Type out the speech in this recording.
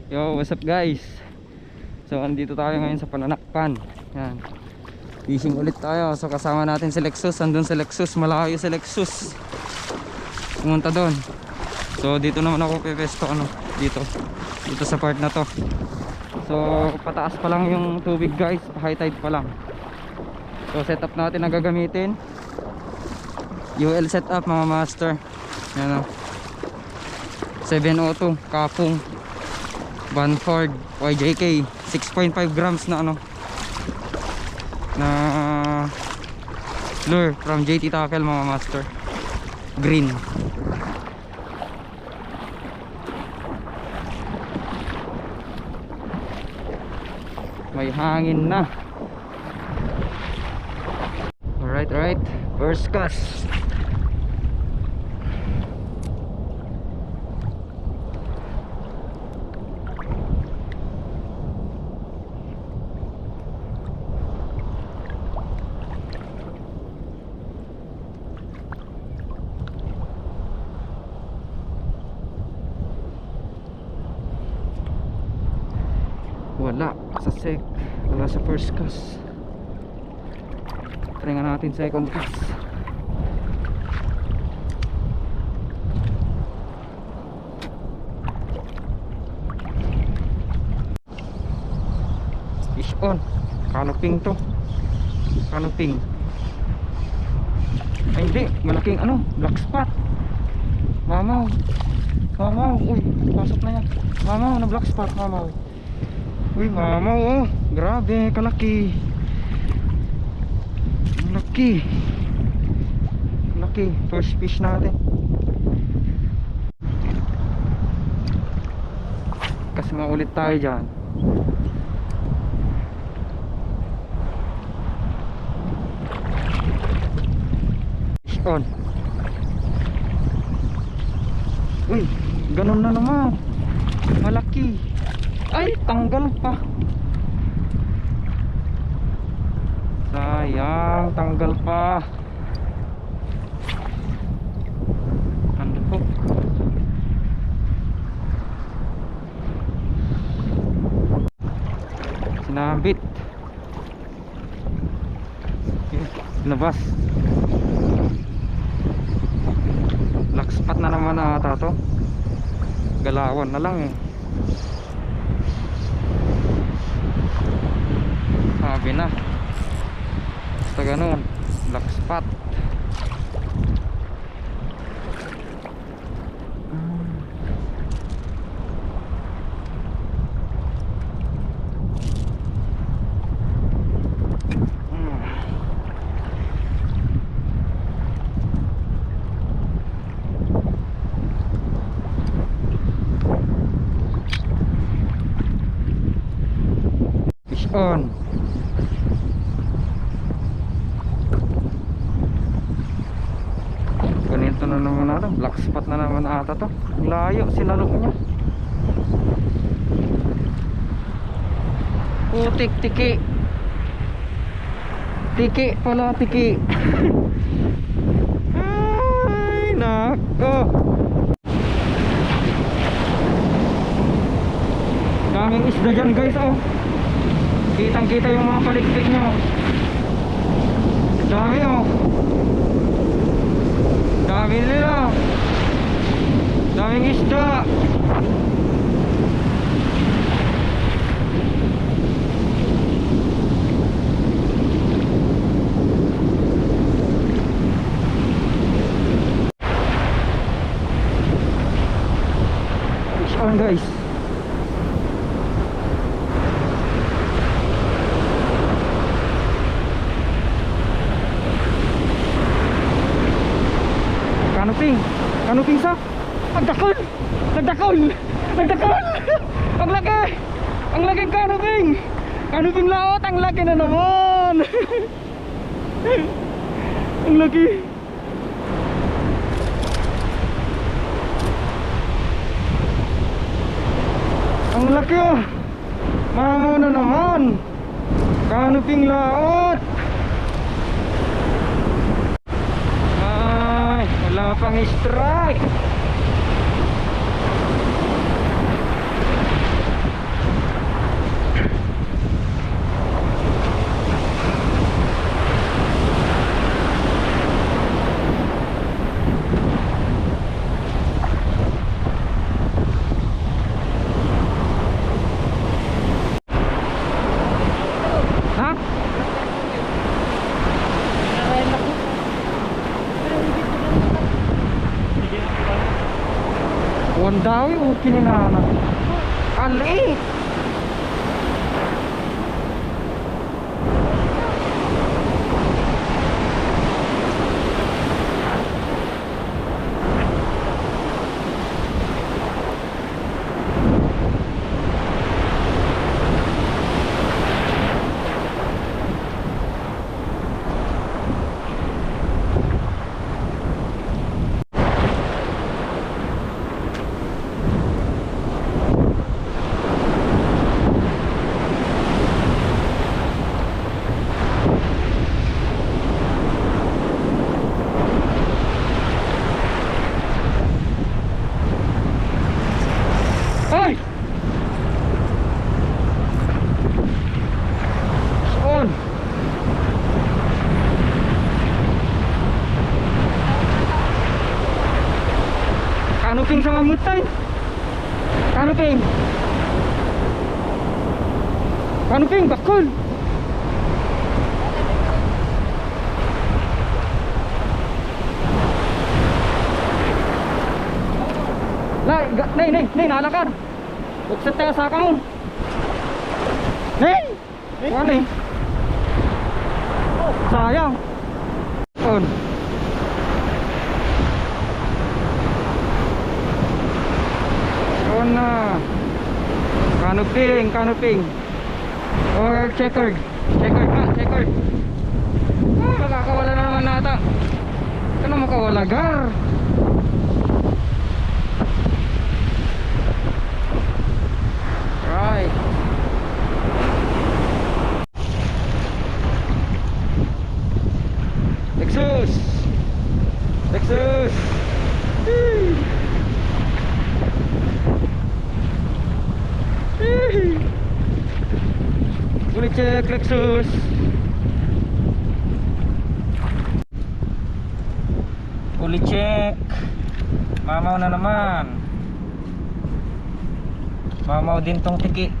Yo, what's up guys? So andito tayo ngayon sa Pananakpan. Yan. Fishing ulit tayo. So kasama natin si Lexus. Andun si Lexus, malayo si Lexus. Pumunta doon. So dito naman ako pepesto dito. Dito sa part na to. So pataas pa lang yung tubig guys, high tide pa lang. So setup natin ang gagamitin. UL setup mga master. Yan o. 702 Kapong Banford YJK 6.5 grams na na lure from JT Tackle mga master. Green. May hangin na. Alright, first cast. Wala sa first cast. Try nga natin second cast. Fish on. Canoping to. Canoping. Ay hindi, malaking black spot. Mamaw. Uy, pasok na yan. Mamaw na black spot, mamaw. Uy, mamaw, grabe, kalaki. Laki, first fish natin. Kasi maulit tayo dyan. Fish on. Uy, ganun na naman. Malaki. Ay, tanggal pa. Sayang, tanggal pa. Ano po? Sinabit. Labas. Black spot na naman ata to. Galawan na lang eh. Sabi na. Basta ganun, black spot. Fish on. Ganito na naman black spot na naman ata to. Layo, sinalok niya. Putik, tiki. Tiki pala, tiki. Ay, nako. Daming isda dyan guys, Kitang kita yung mga palikpik nyo. Dami dami nila. Daming isda. Fish on guys. Canoping sa Nagdakol Ang laki canoping laot. Ang laki na naman. Ang laki. Ang laki Mamaw na naman. Canoping laot. Wala pang strike. daw yung kininana. Ali! Ay! Saan? Kanuping sa mamutan. Kanuping. Kanuping, bakul. Nay, nalakad. Buksan tayo sa kamon. Nay! Ano eh? Sayang. On. On na. Kanuping. Or checkered. Checkered. Oh, makakawala na naman nata. Ano makawala, gar? Right. Lexus. Boleh cek Lexus. Boleh cek. Mamaw na naman. Mamaw din tong tiki.